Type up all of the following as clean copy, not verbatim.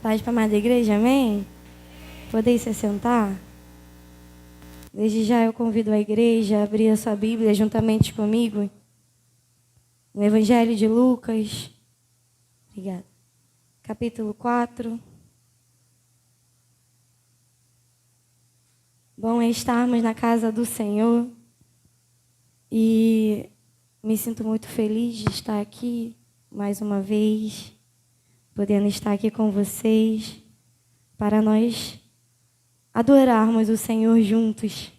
Paz para a amada igreja, amém? Podeis se sentar? Desde já eu convido a igreja a abrir a sua Bíblia juntamente comigo no Evangelho de Lucas. Obrigada. Capítulo 4. Bom é estarmos na casa do Senhor e me sinto muito feliz de estar aqui mais uma vez, podendo estar aqui com vocês para nós adorarmos o Senhor juntos.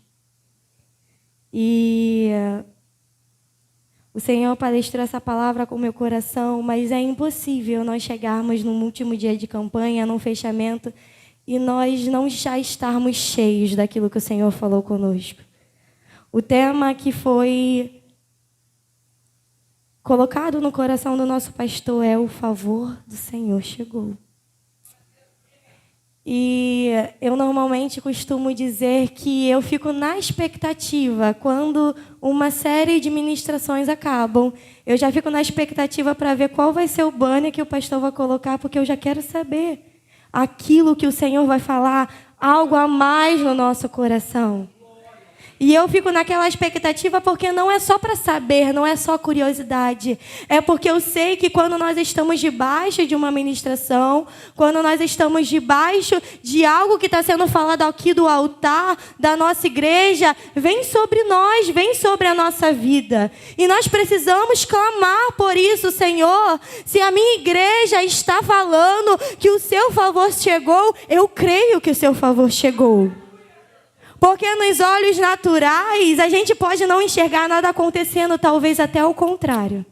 E o Senhor palestrou essa palavra com o meu coração, mas é impossível nós chegarmos num último dia de campanha, num fechamento, e nós não já estarmos cheios daquilo que o Senhor falou conosco. O tema que foi colocado no coração do nosso pastor é: o favor do Senhor chegou. E eu normalmente costumo dizer que eu fico na expectativa, quando uma série de ministrações acabam, eu já fico na expectativa para ver qual vai ser o banner que o pastor vai colocar, porque eu já quero saber aquilo que o Senhor vai falar, algo a mais no nosso coração. E eu fico naquela expectativa porque não é só para saber, não é só curiosidade. É porque eu sei que quando nós estamos debaixo de uma ministração, quando nós estamos debaixo de algo que está sendo falado aqui do altar da nossa igreja, vem sobre nós, vem sobre a nossa vida. E nós precisamos clamar por isso: Senhor, se a minha igreja está falando que o seu favor chegou, eu creio que o seu favor chegou. Porque nos olhos naturais, a gente pode não enxergar nada acontecendo, talvez até o contrário.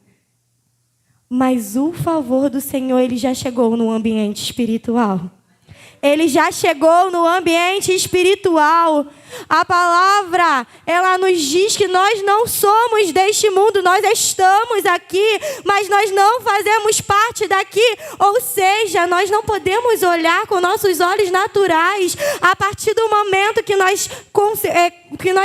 Mas o favor do Senhor, ele já chegou no ambiente espiritual. Ele já chegou no ambiente espiritual. A palavra, ela nos diz que nós não somos deste mundo, nós estamos aqui, mas nós não fazemos parte daqui. Ou seja, nós não podemos olhar com nossos olhos naturais. A partir do momento que nós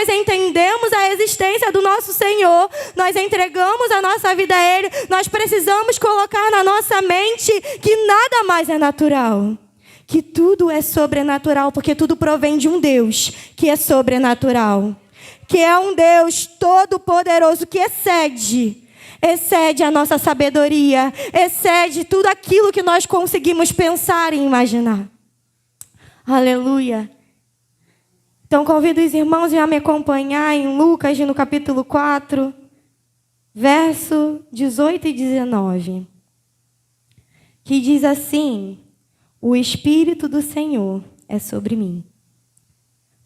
entendemos a existência do nosso Senhor, nós entregamos a nossa vida a Ele, nós precisamos colocar na nossa mente que nada mais é natural. Que tudo é sobrenatural, porque tudo provém de um Deus que é sobrenatural. Que é um Deus todo-poderoso, que excede a nossa sabedoria, excede tudo aquilo que nós conseguimos pensar e imaginar. Aleluia. Então convido os irmãos a me acompanhar em Lucas, no capítulo 4, verso 18 e 19. Que diz assim: o Espírito do Senhor é sobre mim,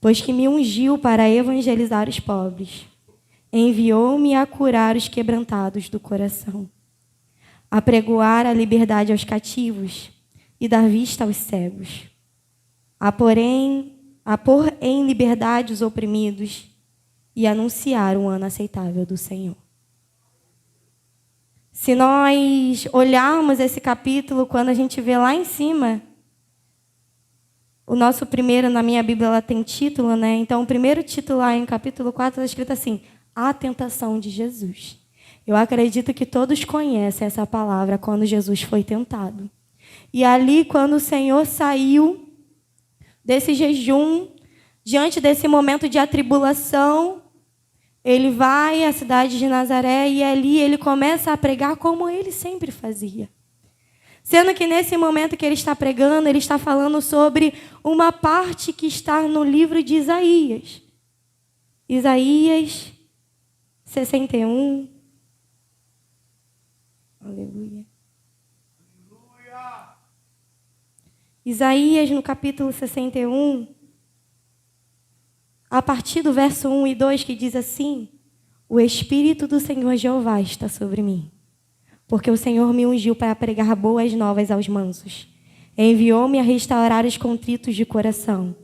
pois que me ungiu para evangelizar os pobres, enviou-me a curar os quebrantados do coração, a pregoar a liberdade aos cativos e dar vista aos cegos, a pôr em liberdade os oprimidos e anunciar o ano aceitável do Senhor. Se nós olharmos esse capítulo, quando a gente vê lá em cima, o nosso primeiro, na minha Bíblia, ela tem título, né? Então, o primeiro título lá em capítulo 4 está escrito assim: a tentação de Jesus. Eu acredito que todos conhecem essa palavra, quando Jesus foi tentado. E ali, quando o Senhor saiu desse jejum, diante desse momento de atribulação, ele vai à cidade de Nazaré e ali ele começa a pregar como ele sempre fazia. Sendo que nesse momento que ele está pregando, ele está falando sobre uma parte que está no livro de Isaías. Isaías 61. Aleluia. Isaías, no capítulo 61, a partir do verso 1 e 2, que diz assim: o Espírito do Senhor Jeová está sobre mim, porque o Senhor me ungiu para pregar boas novas aos mansos. Enviou-me a restaurar os contritos de coração,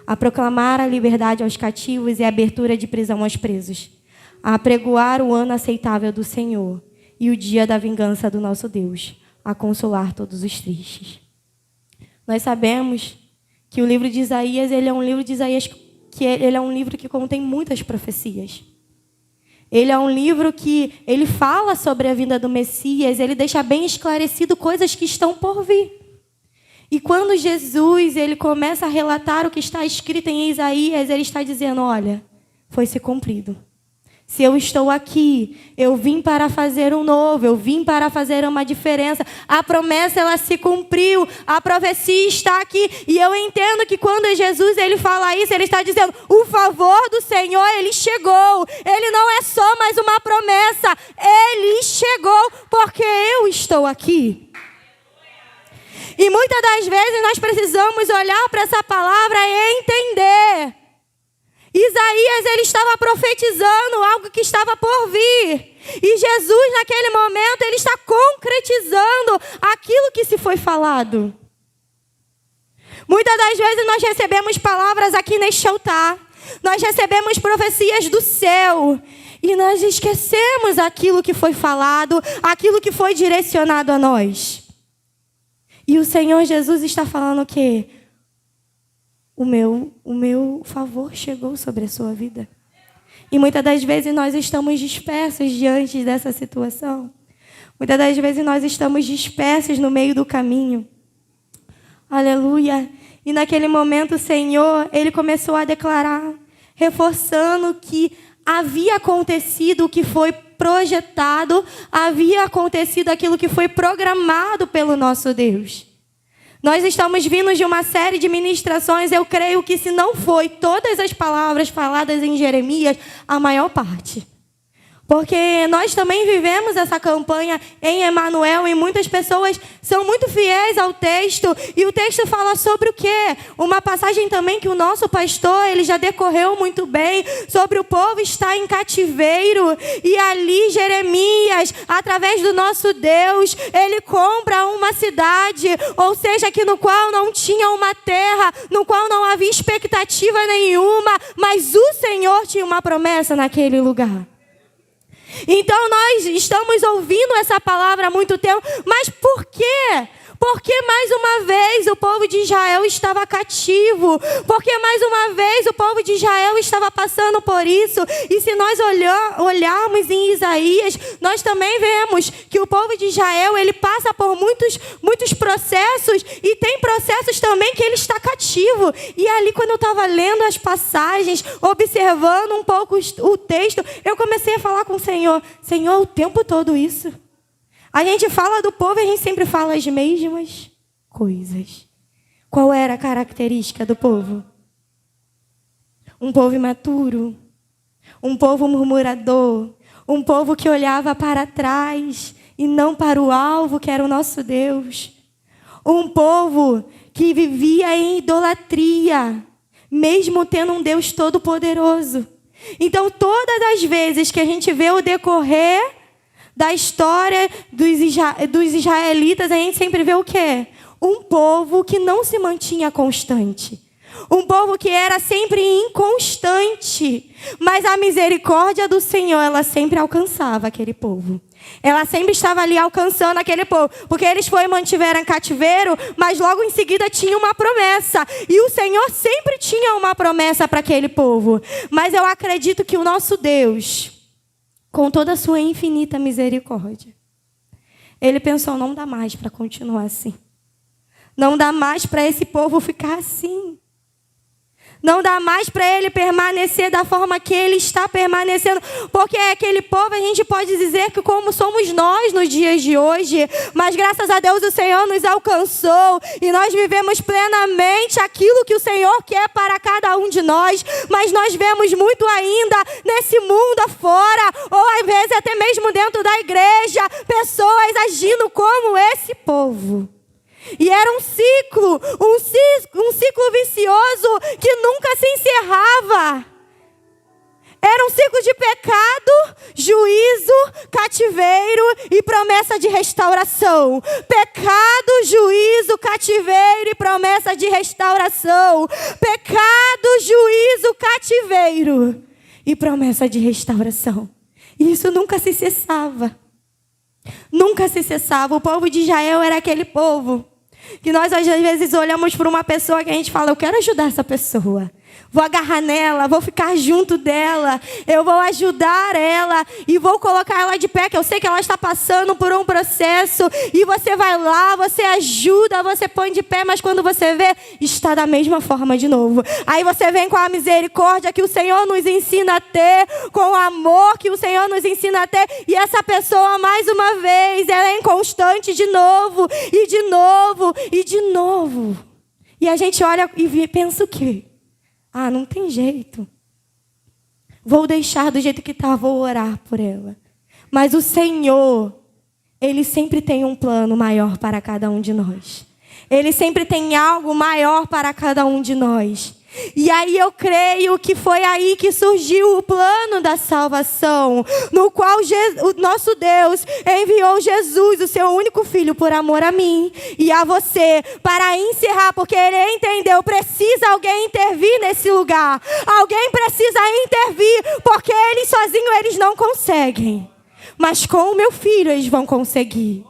a proclamar a liberdade aos cativos e a abertura de prisão aos presos, a apregoar o ano aceitável do Senhor e o dia da vingança do nosso Deus, a consolar todos os tristes. Nós sabemos que o livro de Isaías, ele é um livro que contém muitas profecias. Ele é um livro que ele fala sobre a vinda do Messias, ele deixa bem esclarecido coisas que estão por vir. E quando Jesus ele começa a relatar o que está escrito em Isaías, ele está dizendo, olha, foi se cumprido. Se eu estou aqui, eu vim para fazer um novo, eu vim para fazer uma diferença. A promessa, ela se cumpriu, a profecia está aqui. E eu entendo que quando Jesus ele fala isso, ele está dizendo, o favor do Senhor, ele chegou. Ele não é só mais uma promessa, ele chegou porque eu estou aqui. E muitas das vezes nós precisamos olhar para essa palavra e entender. Isaías, ele estava profetizando algo que estava por vir. E Jesus, naquele momento, ele está concretizando aquilo que se foi falado. Muitas das vezes nós recebemos palavras aqui neste altar. Nós recebemos profecias do céu. E nós esquecemos aquilo que foi falado, aquilo que foi direcionado a nós. E o Senhor Jesus está falando o quê? O meu favor chegou sobre a sua vida. E muitas das vezes nós estamos dispersos diante dessa situação. Muitas das vezes nós estamos dispersos no meio do caminho. Aleluia. E naquele momento o Senhor, ele começou a declarar, reforçando que havia acontecido o que foi projetado, havia acontecido aquilo que foi programado pelo nosso Deus. Nós estamos vindo de uma série de ministrações, eu creio que se não foi todas as palavras faladas em Jeremias, a maior parte. Porque nós também vivemos essa campanha em Emanuel e muitas pessoas são muito fiéis ao texto. E o texto fala sobre o quê? Uma passagem também que o nosso pastor, ele já decorreu muito bem, sobre o povo estar em cativeiro. E ali Jeremias, através do nosso Deus, ele compra uma cidade, ou seja, que no qual não tinha uma terra, no qual não havia expectativa nenhuma, mas o Senhor tinha uma promessa naquele lugar. Então nós estamos ouvindo essa palavra há muito tempo, mas por quê? Porque mais uma vez o povo de Israel estava cativo. Porque mais uma vez o povo de Israel estava passando por isso. E se nós olharmos em Isaías, nós também vemos que o povo de Israel, ele passa por muitos processos. E tem processos também que ele está cativo. E ali quando eu estava lendo as passagens, observando um pouco o texto, eu comecei a falar com o Senhor. Senhor, o tempo todo isso. A gente fala do povo e a gente sempre fala as mesmas coisas. Qual era a característica do povo? Um povo imaturo, um povo murmurador, um povo que olhava para trás e não para o alvo que era o nosso Deus. Um povo que vivia em idolatria, mesmo tendo um Deus todo-poderoso. Então, todas as vezes que a gente vê o decorrer da história dos israelitas, a gente sempre vê o quê? Um povo que não se mantinha constante. Um povo que era sempre inconstante. Mas a misericórdia do Senhor, ela sempre alcançava aquele povo. Ela sempre estava ali alcançando aquele povo. Porque eles mantiveram em cativeiro, mas logo em seguida tinha uma promessa. E o Senhor sempre tinha uma promessa para aquele povo. Mas eu acredito que o nosso Deus, com toda a sua infinita misericórdia, ele pensou, não dá mais para continuar assim. Não dá mais para esse povo ficar assim. Não dá mais para ele permanecer da forma que ele está permanecendo. Porque aquele povo, a gente pode dizer que como somos nós nos dias de hoje. Mas graças a Deus o Senhor nos alcançou. E nós vivemos plenamente aquilo que o Senhor quer para cada um de nós. Mas nós vemos muito ainda nesse mundo afora. Ou às vezes até mesmo dentro da igreja. Pessoas agindo como esse povo. E era um ciclo vicioso que nunca se encerrava. Era um ciclo de pecado, juízo, cativeiro e promessa de restauração. Pecado, juízo, cativeiro e promessa de restauração. Pecado, juízo, cativeiro e promessa de restauração. E isso nunca se cessava. Nunca se cessava. O povo de Israel era aquele povo que nós às vezes olhamos para uma pessoa que a gente fala, eu quero ajudar essa pessoa. Vou agarrar nela, vou ficar junto dela, eu vou ajudar ela e vou colocar ela de pé, que eu sei que ela está passando por um processo. E você vai lá, você ajuda, você põe de pé, mas quando você vê, está da mesma forma de novo. Aí você vem com a misericórdia que o Senhor nos ensina a ter, com o amor que o Senhor nos ensina a ter. E essa pessoa, mais uma vez, ela é inconstante de novo, e de novo, e de novo. E a gente olha e pensa o quê? Ah, não tem jeito. Vou deixar do jeito que está, vou orar por ela. Mas o Senhor, Ele sempre tem um plano maior para cada um de nós. Ele sempre tem algo maior para cada um de nós. E aí eu creio que foi aí que surgiu o plano da salvação, no qual o nosso Deus enviou Jesus, o seu único filho, por amor a mim e a você, para encerrar, porque Ele entendeu, precisa alguém intervir nesse lugar. Alguém precisa intervir, porque eles sozinhos eles não conseguem. Mas com o meu filho eles vão conseguir.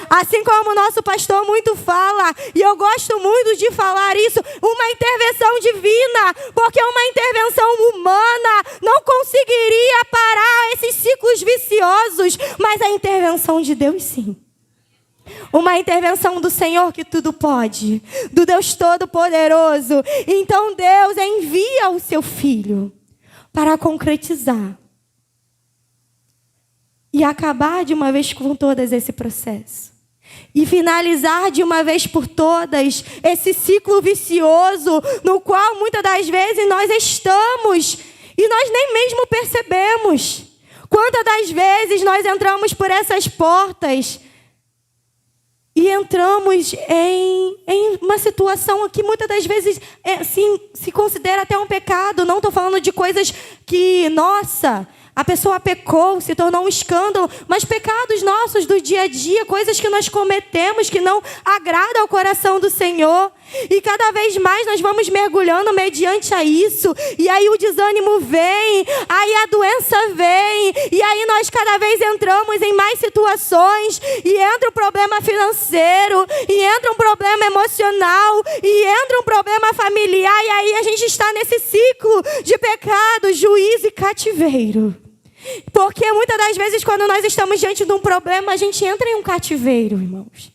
Assim como o nosso pastor muito fala, e eu gosto muito de falar isso, uma intervenção divina, porque uma intervenção humana não conseguiria parar esses ciclos viciosos, mas a intervenção de Deus sim. Uma intervenção do Senhor que tudo pode, do Deus Todo-Poderoso. Então Deus envia o seu Filho para concretizar e acabar de uma vez com todas esse processo. E finalizar de uma vez por todas esse ciclo vicioso no qual muitas das vezes nós estamos e nós nem mesmo percebemos. Quantas das vezes nós entramos por essas portas e entramos em uma situação que muitas das vezes se considera até um pecado. Não estou falando de coisas que, nossa, a pessoa pecou, se tornou um escândalo, mas pecados nossos do dia a dia, coisas que nós cometemos que não agradam ao coração do Senhor. E cada vez mais nós vamos mergulhando mediante a isso. E aí o desânimo vem, aí a doença vem, e aí nós cada vez entramos em mais situações, e entra um problema financeiro, e entra um problema emocional, e entra um problema familiar, e aí a gente está nesse ciclo de pecado, juízo e cativeiro. Porque muitas das vezes quando nós estamos diante de um problema, a gente entra em um cativeiro, irmãos.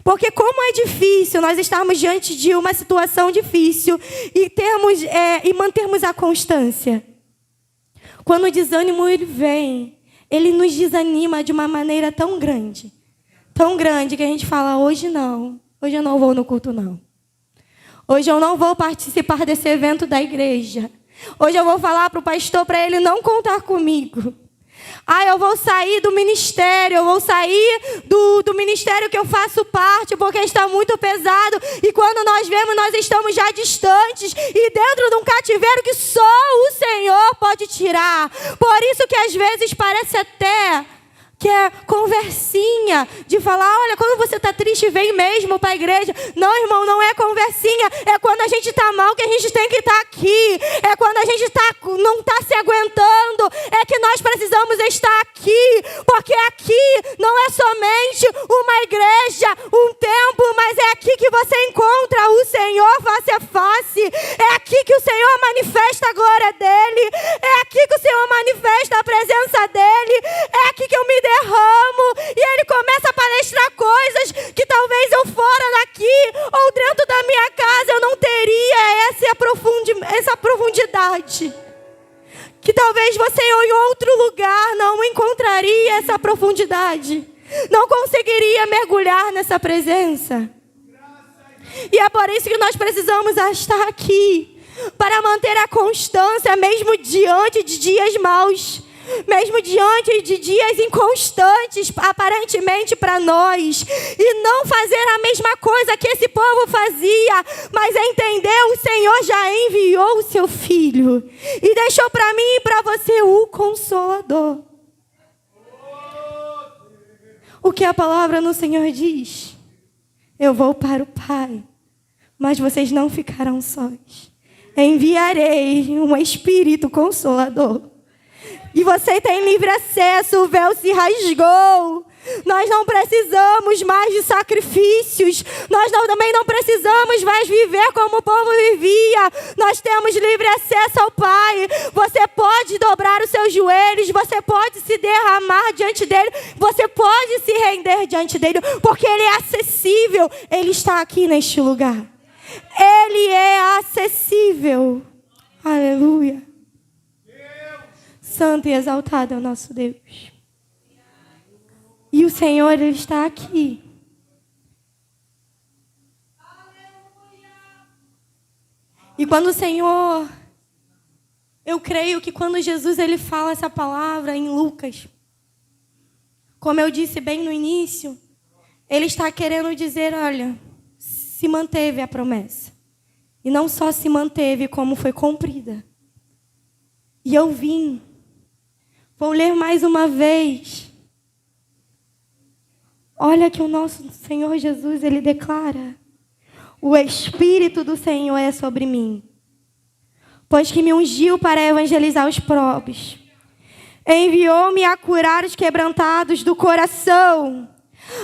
Porque como é difícil nós estarmos diante de uma situação difícil e mantermos a constância. Quando o desânimo ele vem, ele nos desanima de uma maneira tão grande que a gente fala, hoje eu não vou no culto não. Hoje eu não vou participar desse evento da igreja. Hoje eu vou falar para o pastor para ele não contar comigo. Eu vou sair do ministério, eu vou sair do ministério que eu faço parte, porque está muito pesado. E quando nós vemos, nós estamos já distantes e dentro de um cativeiro que só o Senhor pode tirar. Por isso que às vezes parece até que é conversinha de falar, olha, quando você está triste, vem mesmo para a igreja. Não, irmão, não é conversinha. É quando a gente está mal que a gente tem que estar aqui. É quando a gente não está se aguentando. É que nós precisamos estar aqui. Porque aqui não é somente uma igreja, um templo, mas é aqui que você encontra o Senhor face a face. É aqui que o Senhor manifesta a glória dEle. É aqui que o Senhor manifesta a presença dEle. É aqui que eu me derramo e Ele começa a palestrar coisas que talvez eu fora daqui ou dentro da minha casa eu não teria essa profundidade. Que talvez você em outro lugar não encontraria essa profundidade. Não conseguiria mergulhar nessa presença. E é por isso que nós precisamos estar aqui. Para manter a constância mesmo diante de dias maus. Mesmo diante de dias inconstantes, aparentemente para nós. E não fazer a mesma coisa que esse povo fazia. Mas entender, o Senhor já enviou o seu Filho. E deixou para mim e para você o Consolador. O que a palavra no Senhor diz? Eu vou para o Pai, mas vocês não ficarão sós. Enviarei um Espírito Consolador. E você tem livre acesso, o véu se rasgou. Nós não precisamos mais de sacrifícios. Nós também não precisamos mais viver como o povo vivia. Nós temos livre acesso ao Pai. Você pode dobrar os seus joelhos. Você pode se derramar diante dele. Você pode se render diante dele. Porque ele é acessível. Ele está aqui neste lugar. Ele é acessível. Aleluia. Santo e exaltado é o nosso Deus. E o Senhor, Ele está aqui. E quando o Senhor, eu creio que quando Jesus Ele fala essa palavra em Lucas, como eu disse bem no início, Ele está querendo dizer, olha, se manteve a promessa. E não só se manteve, como foi cumprida. E eu vim. Vou ler mais uma vez. Olha que o nosso Senhor Jesus, Ele declara: o Espírito do Senhor é sobre mim, pois que me ungiu para evangelizar os pobres. Enviou-me a curar os quebrantados do coração,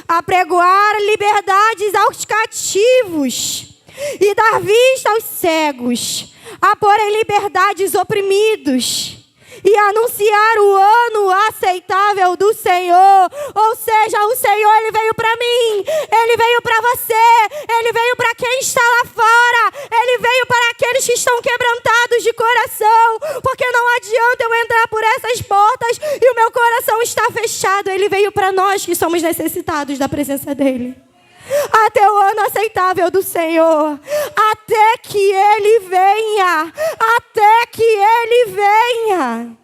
a pregoar liberdades aos cativos e dar vista aos cegos, a pôr em liberdade os oprimidos e anunciar o ano aceitável do Senhor. Ou seja, o Senhor, Ele veio para mim, Ele veio para você, Ele veio para quem está lá fora, Ele veio para aqueles que estão quebrantados de coração, porque não adianta eu entrar por essas portas e o meu coração está fechado. Ele veio para nós que somos necessitados da presença dEle. Até o ano aceitável do Senhor, até que Ele venha, até que Ele venha.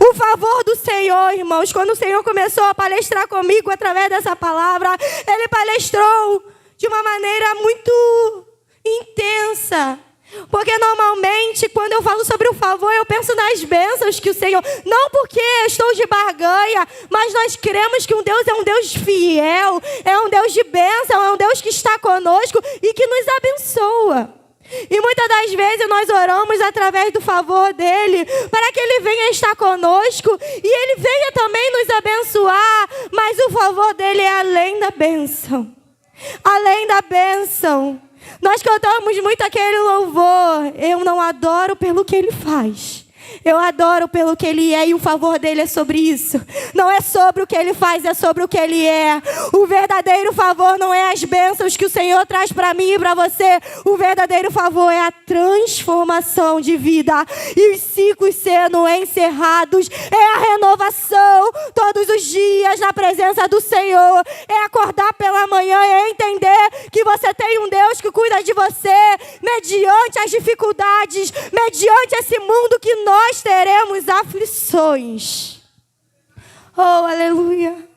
O favor do Senhor, irmãos, quando o Senhor começou a palestrar comigo através dessa palavra, Ele palestrou de uma maneira muito intensa. Porque normalmente, quando eu falo sobre o favor, eu penso nas bênçãos que o Senhor... Não porque estou de barganha, mas nós cremos que um Deus é um Deus fiel, é um Deus de bênção, é um Deus que está conosco e que nos abençoa. E muitas das vezes nós oramos através do favor dEle, para que Ele venha estar conosco e Ele venha também nos abençoar. Mas o favor dEle é além da bênção. Além da bênção. Nós cantamos muito aquele louvor. Eu não adoro pelo que Ele faz, eu adoro pelo que Ele é. E o favor dEle é sobre isso. Não é sobre o que Ele faz, é sobre o que Ele é. O verdadeiro favor não é as bênçãos que o Senhor traz para mim e para você. O verdadeiro favor é a transformação de vida e os ciclos sendo encerrados. É a renovação todos os dias na presença do Senhor. É acordar pela manhã e entender que você tem um Deus que cuida de você mediante as dificuldades, mediante esse mundo que nós teremos aflições. Oh, aleluia.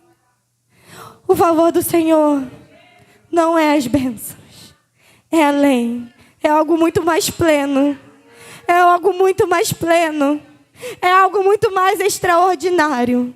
O favor do Senhor não é as bênçãos, é além, é algo muito mais pleno, é algo muito mais pleno, é algo muito mais extraordinário.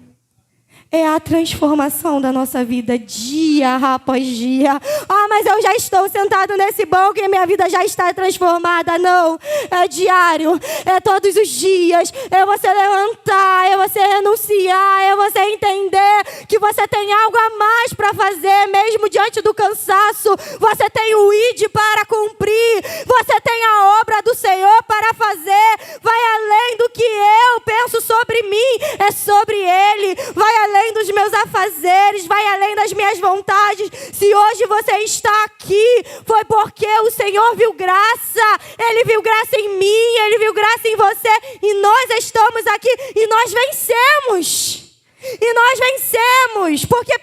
É a transformação da nossa vida dia após dia. Ah, mas eu já estou sentado nesse banco e a minha vida já está transformada. Não, é diário, é todos os dias. É você levantar, é você renunciar, é você entender que você tem algo a mais para fazer, mesmo diante do cansaço. Você tem o ID para cumprir, você tem a obra do Senhor para fazer. Vai além do que eu penso sobre mim, é sobre Ele. Vai além dos meus afazeres, vai além das minhas vontades. Se hoje você está aqui, foi porque o Senhor viu graça. Ele viu graça em mim, Ele viu graça em você. E nós estamos aqui e nós vencemos. E nós vencemos, porque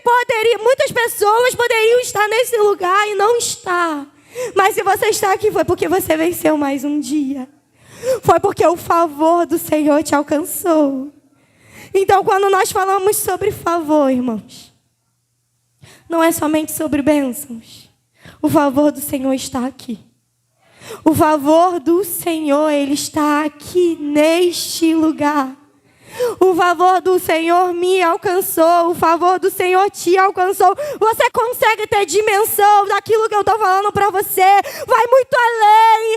muitas pessoas poderiam estar nesse lugar e não estar. Mas se você está aqui, foi porque você venceu mais um dia. Foi porque o favor do Senhor te alcançou. Então, quando nós falamos sobre favor, irmãos, não é somente sobre bênçãos. O favor do Senhor está aqui. O favor do Senhor, Ele está aqui neste lugar. O favor do Senhor me alcançou, o favor do Senhor te alcançou. Você consegue ter dimensão daquilo que eu estou falando para você? Vai muito além,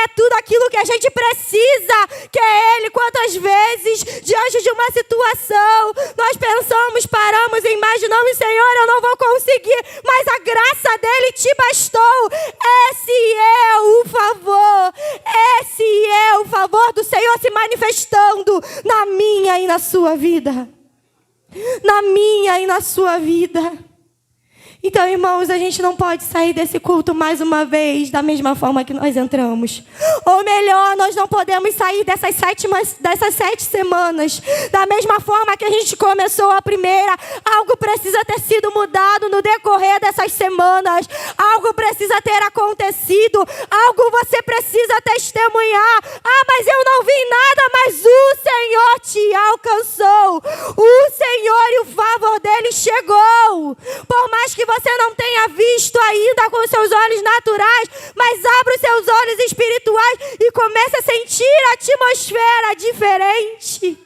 é tudo aquilo que a gente precisa, que é Ele. Quantas vezes, diante de uma situação, nós pensamos, paramos e imaginamos, Senhor, eu não vou conseguir, mas a graça dEle te bastou. Esse é o favor do Senhor se manifestando na minha e na sua vida. Na minha e na sua vida. Então, irmãos, a gente não pode sair desse culto mais uma vez da mesma forma que nós entramos. Ou melhor, nós não podemos sair dessas 7 semanas da mesma forma que a gente começou a primeira. Algo precisa ter sido mudado no decorrer dessas semanas. Algo precisa ter acontecido. Algo você precisa testemunhar. Ah, mas eu não vi nada, mas o Senhor te alcançou. O Senhor e o favor dele chegou. Por mais que você não tenha visto ainda com os seus olhos naturais, mas abra os seus olhos espirituais e comece a sentir a atmosfera diferente.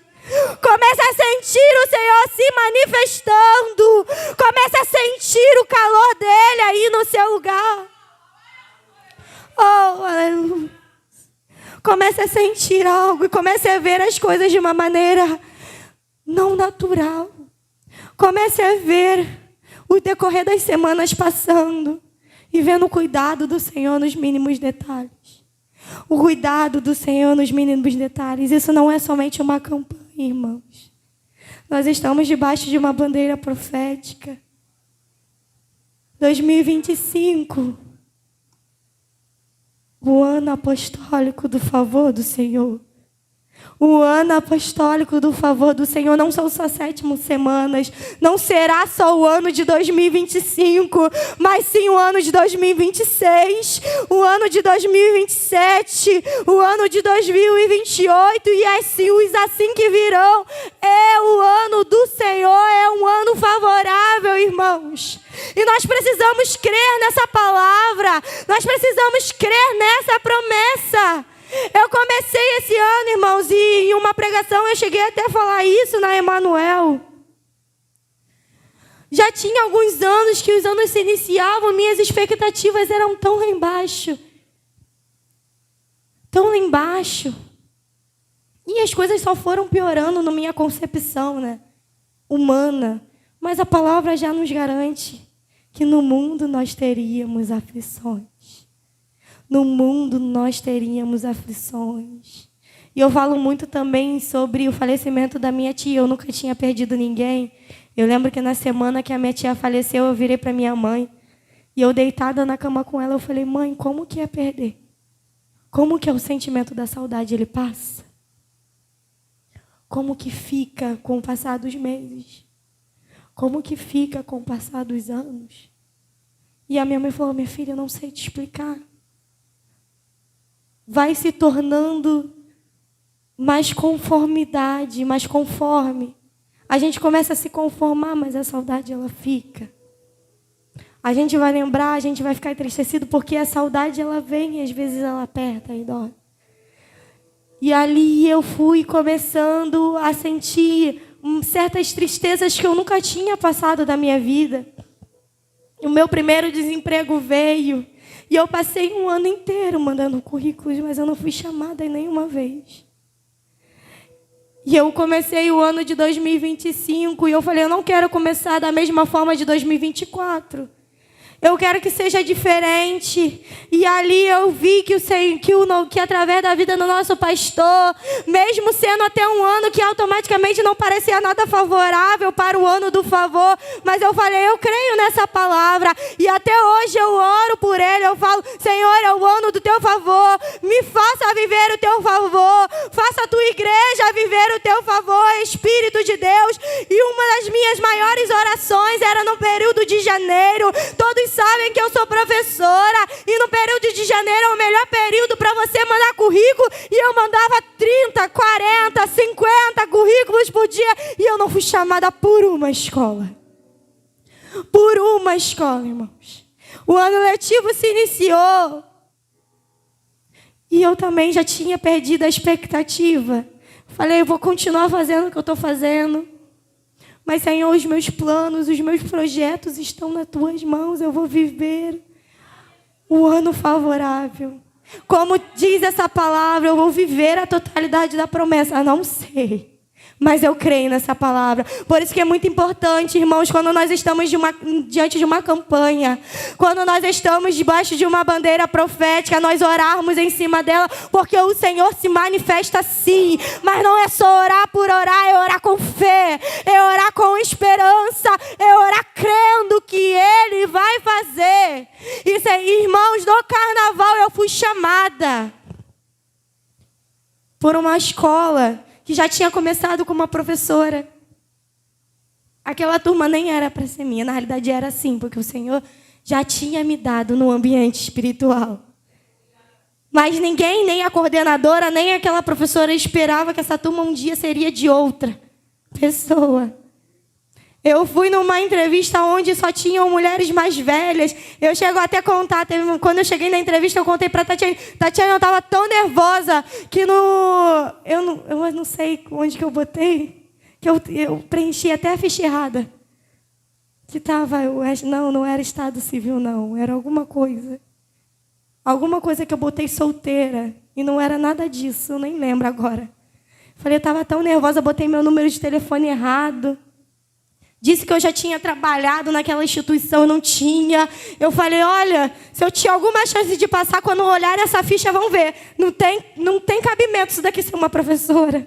Comece a sentir o Senhor se manifestando. Comece a sentir o calor dele aí no seu lugar. Oh, aleluia. Comece a sentir algo e comece a ver as coisas de uma maneira não natural. Comece a ver o decorrer das semanas passando e vendo o cuidado do Senhor nos mínimos detalhes. O cuidado do Senhor nos mínimos detalhes. Isso não é somente uma campanha, irmãos. Nós estamos debaixo de uma bandeira profética. 2025. O ano apostólico do favor do Senhor. O ano apostólico do favor do Senhor. Não são só 7 semanas. Não será só o ano de 2025. Mas sim o ano de 2026. O ano de 2027. O ano de 2028. E assim os assim que virão. É o ano do Senhor. É um ano favorável, irmãos. E nós precisamos crer nessa palavra. Nós precisamos crer nessa promessa. Eu comecei esse ano, irmãos, e em uma pregação eu cheguei até a falar isso na Emanuel. Já tinha alguns anos que os anos se iniciavam, minhas expectativas eram tão lá embaixo. Tão lá embaixo. E as coisas só foram piorando na minha concepção, né? Humana. Mas a palavra já nos garante que no mundo nós teríamos aflições. No mundo nós teríamos aflições. E eu falo muito também sobre o falecimento da minha tia. Eu nunca tinha perdido ninguém. Eu lembro que na semana que a minha tia faleceu, eu virei para minha mãe. E eu deitada na cama com ela, eu falei, mãe, como que é perder? Como que é o sentimento da saudade? Ele passa? Como que fica com o passar dos meses? Como que fica com o passar dos anos? E a minha mãe falou, minha filha, eu não sei te explicar. Vai se tornando mais conformidade, mais conforme. A gente começa a se conformar, mas a saudade ela fica. A gente vai lembrar, a gente vai ficar entristecido, porque a saudade ela vem e às vezes ela aperta e dói. E ali eu fui começando a sentir certas tristezas que eu nunca tinha passado da minha vida. O meu primeiro desemprego veio. E eu passei um ano inteiro mandando currículos, mas eu não fui chamada nenhuma vez. E eu comecei o ano de 2025 e eu falei, eu não quero começar da mesma forma de 2024. Eu quero que seja diferente. E ali eu vi que através da vida do nosso pastor, mesmo sendo até um ano que automaticamente não parecia nada favorável para o ano do favor, mas eu falei, eu creio nessa palavra. E até hoje eu oro por ele, eu falo, Senhor, é o ano do teu favor, me faça viver o teu favor, faça a tua igreja viver o teu favor, Espírito de Deus. E uma das minhas maiores orações era no período de janeiro. Todos sabem que eu sou professora e no período de janeiro é o melhor período para você mandar currículo, e eu mandava 30, 40, 50 currículos por dia e eu não fui chamada por uma escola. Por uma escola, irmãos. O ano letivo se iniciou e eu também já tinha perdido a expectativa. Falei, eu vou continuar fazendo o que eu estou fazendo. Mas, Senhor, os meus planos, os meus projetos estão nas tuas mãos. Eu vou viver o ano favorável. Como diz essa palavra, eu vou viver a totalidade da promessa. Não sei, mas eu creio nessa palavra. Por isso que é muito importante, irmãos, quando nós estamos diante de uma campanha, quando nós estamos debaixo de uma bandeira profética, nós orarmos em cima dela, porque o Senhor se manifesta sim. Mas não é só orar por orar, é orar com fé, é orar com esperança, é orar crendo que Ele vai fazer. Isso aí, irmãos, no carnaval eu fui chamada por uma escola que já tinha começado com uma professora. Aquela turma nem era para ser minha, na realidade era assim, porque o Senhor já tinha me dado no ambiente espiritual. Mas ninguém, nem a coordenadora, nem aquela professora esperava que essa turma um dia seria de outra pessoa. Eu fui numa entrevista onde só tinham mulheres mais velhas. Eu chego até a contar, quando eu cheguei na entrevista, eu contei para a Tatiane. Tatiane, eu estava tão nervosa que eu não sei onde que eu botei, que eu preenchi até a ficha errada. Que estava, não era Estado Civil, não. Era alguma coisa. Alguma coisa que eu botei solteira. E não era nada disso, eu nem lembro agora. Falei, eu estava tão nervosa, botei meu número de telefone errado. Disse que eu já tinha trabalhado naquela instituição, eu não tinha. Eu falei, olha, se eu tinha alguma chance de passar, quando olharem essa ficha, vão ver. Não tem cabimento isso daqui ser uma professora.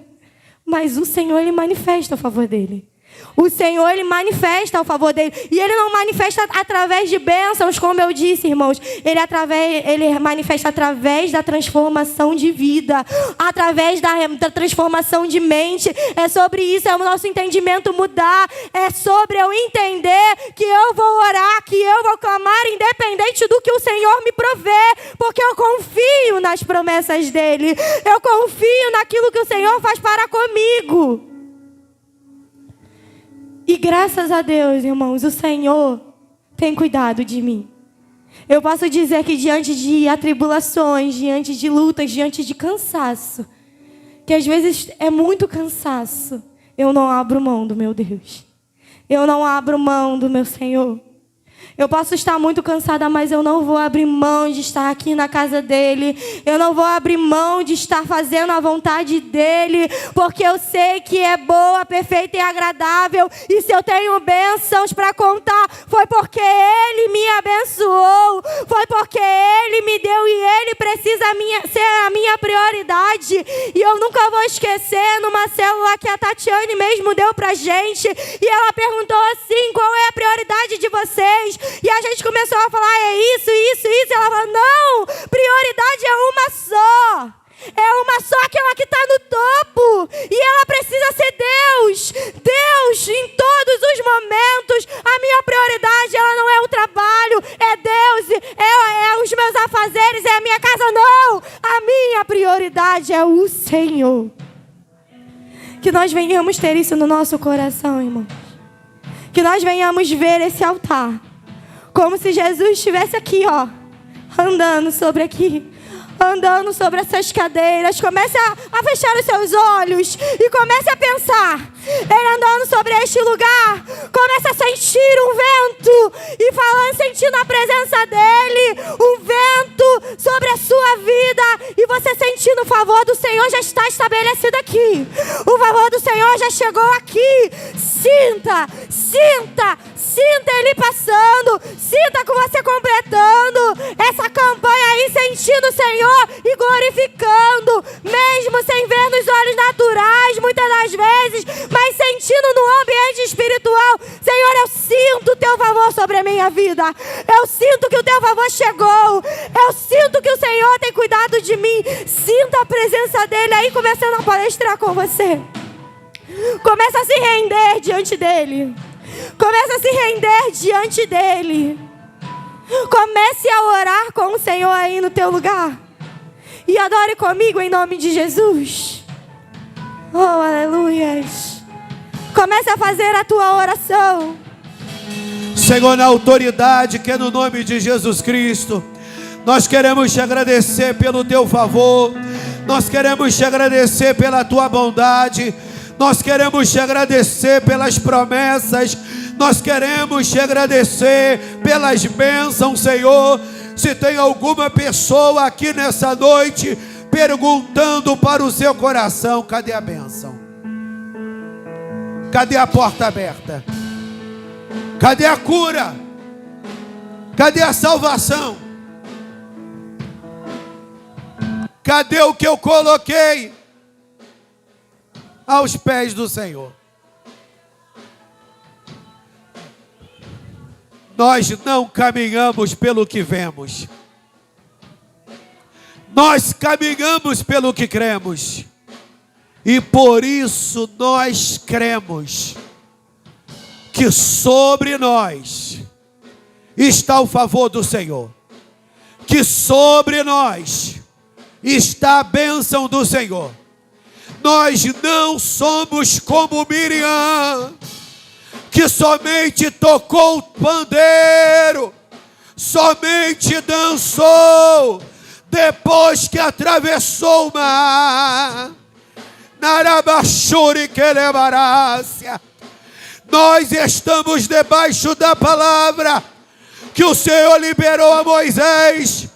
Mas o Senhor, Ele manifesta a favor dele. O Senhor, Ele manifesta ao favor dele. E Ele não manifesta através de bênçãos, como eu disse, irmãos. Ele manifesta através da transformação de vida. Através da transformação de mente. É sobre isso, é o nosso entendimento mudar. É sobre eu entender que eu vou orar, que eu vou clamar, independente do que o Senhor me provê. Porque eu confio nas promessas dEle. Eu confio naquilo que o Senhor faz para comigo. E graças a Deus, irmãos, o Senhor tem cuidado de mim. Eu posso dizer que diante de atribulações, diante de lutas, diante de cansaço, que às vezes é muito cansaço, eu não abro mão do meu Deus. Eu não abro mão do meu Senhor. Eu posso estar muito cansada, mas eu não vou abrir mão de estar aqui na casa dEle. Eu não vou abrir mão de estar fazendo a vontade dEle, porque eu sei que é boa, perfeita e agradável. E se eu tenho bênçãos para contar, foi porque Ele me abençoou, foi porque Ele me deu e Ele precisa ser a minha prioridade. E eu nunca vou esquecer numa célula que a Tatiane mesmo deu pra gente, e ela perguntou assim, qual é a prioridade de vocês? E a gente começou a falar, é isso, isso, isso. E ela falou, não, prioridade é uma só. É uma só, aquela que está no topo. E ela precisa ser Deus. Deus em todos os momentos. A minha prioridade, ela não é o trabalho, é Deus, é os meus afazeres, é a minha casa. Não, a minha prioridade é o Senhor. Que nós venhamos ter isso no nosso coração, irmãos. Que nós venhamos ver esse altar como se Jesus estivesse aqui, ó, andando sobre essas cadeiras. Comece a fechar os seus olhos e comece a pensar. Ele andando sobre este lugar, comece a sentir um vento e falando, sentindo a presença dele, um vento sobre a sua vida, e você sentindo o favor do Senhor já está estabelecido aqui. O favor do Senhor já chegou aqui. Sinta Ele passando, sinta com você completando essa campanha aí, sentindo o Senhor e glorificando, mesmo sem ver nos olhos naturais, muitas das vezes, mas sentindo no ambiente espiritual. Senhor, eu sinto o teu favor sobre a minha vida, eu sinto que o teu favor chegou, eu sinto que o Senhor tem cuidado de mim. Sinta a presença dele aí, começando a palestrar com você. Começa a se render diante dele. Começa a se render diante dele. Comece a orar com o Senhor aí no teu lugar. E adore comigo em nome de Jesus. Oh, aleluias. Comece a fazer a tua oração. Senhor, na autoridade que é no nome de Jesus Cristo, nós queremos te agradecer pelo teu favor. Nós queremos te agradecer pela tua bondade. Nós queremos te agradecer pelas promessas. Nós queremos te agradecer pelas bênçãos, Senhor. Se tem alguma pessoa aqui nessa noite perguntando para o seu coração: cadê a bênção? Cadê a porta aberta? Cadê a cura? Cadê a salvação? Cadê o que eu coloquei aos pés do Senhor? Nós não caminhamos pelo que vemos. Nós caminhamos pelo que cremos. E por isso nós cremos que sobre nós está o favor do Senhor. Que sobre nós está a bênção do Senhor. Nós não somos como Miriam, que somente tocou o pandeiro, somente dançou, depois que atravessou o mar. Narabachuri que levarácia. Nós estamos debaixo da palavra que o Senhor liberou a Moisés,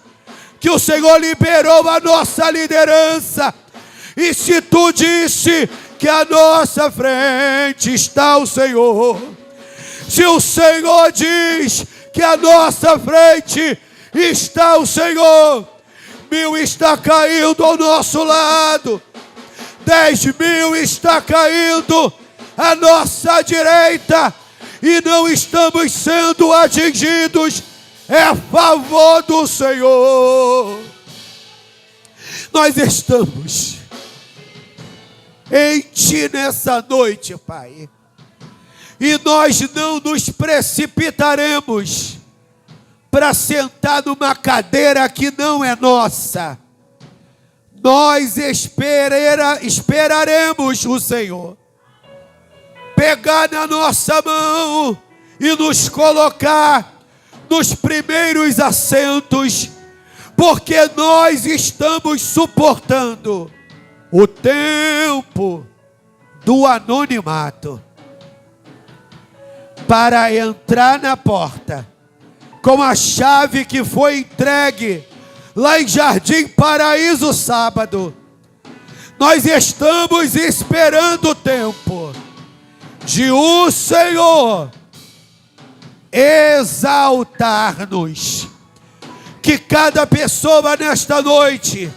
que o Senhor liberou a nossa liderança. E se tu disse que à nossa frente está o Senhor, se o Senhor diz que à nossa frente está o Senhor, 1000 está caindo ao nosso lado, 10.000 está caindo à nossa direita, e não estamos sendo atingidos. É a favor do Senhor. Nós estamos em Ti nessa noite, Pai, e nós não nos precipitaremos para sentar numa cadeira que não é nossa. Nós esperaremos o Senhor pegar na nossa mão e nos colocar nos primeiros assentos, porque nós estamos suportando o tempo do anonimato para entrar na porta com a chave que foi entregue lá em Jardim Paraíso sábado. Nós estamos esperando o tempo de o Senhor exaltar-nos. Que cada pessoa nesta noite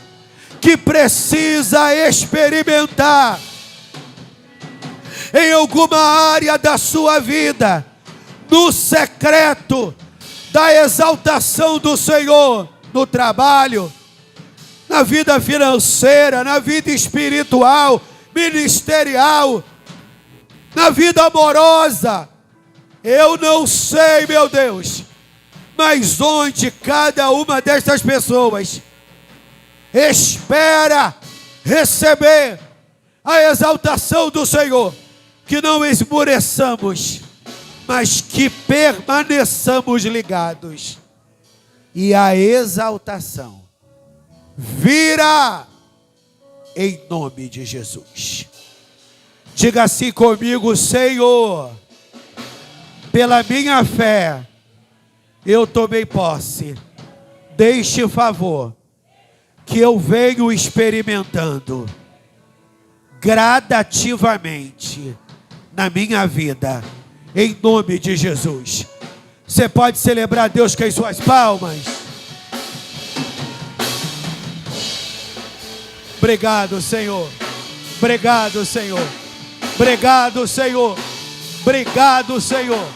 que precisa experimentar em alguma área da sua vida, no secreto da exaltação do Senhor, no trabalho, na vida financeira, na vida espiritual, ministerial, na vida amorosa. Eu não sei, meu Deus, mas onde cada uma destas pessoas espera receber a exaltação do Senhor, que não esmoreçamos, mas que permaneçamos ligados, e a exaltação virá em nome de Jesus. Diga assim comigo: Senhor, pela minha fé, eu tomei posse deste favor que eu venho experimentando gradativamente na minha vida, em nome de Jesus. Você pode celebrar a Deus com as suas palmas. Obrigado, Senhor. Obrigado, Senhor. Obrigado, Senhor. Obrigado, Senhor.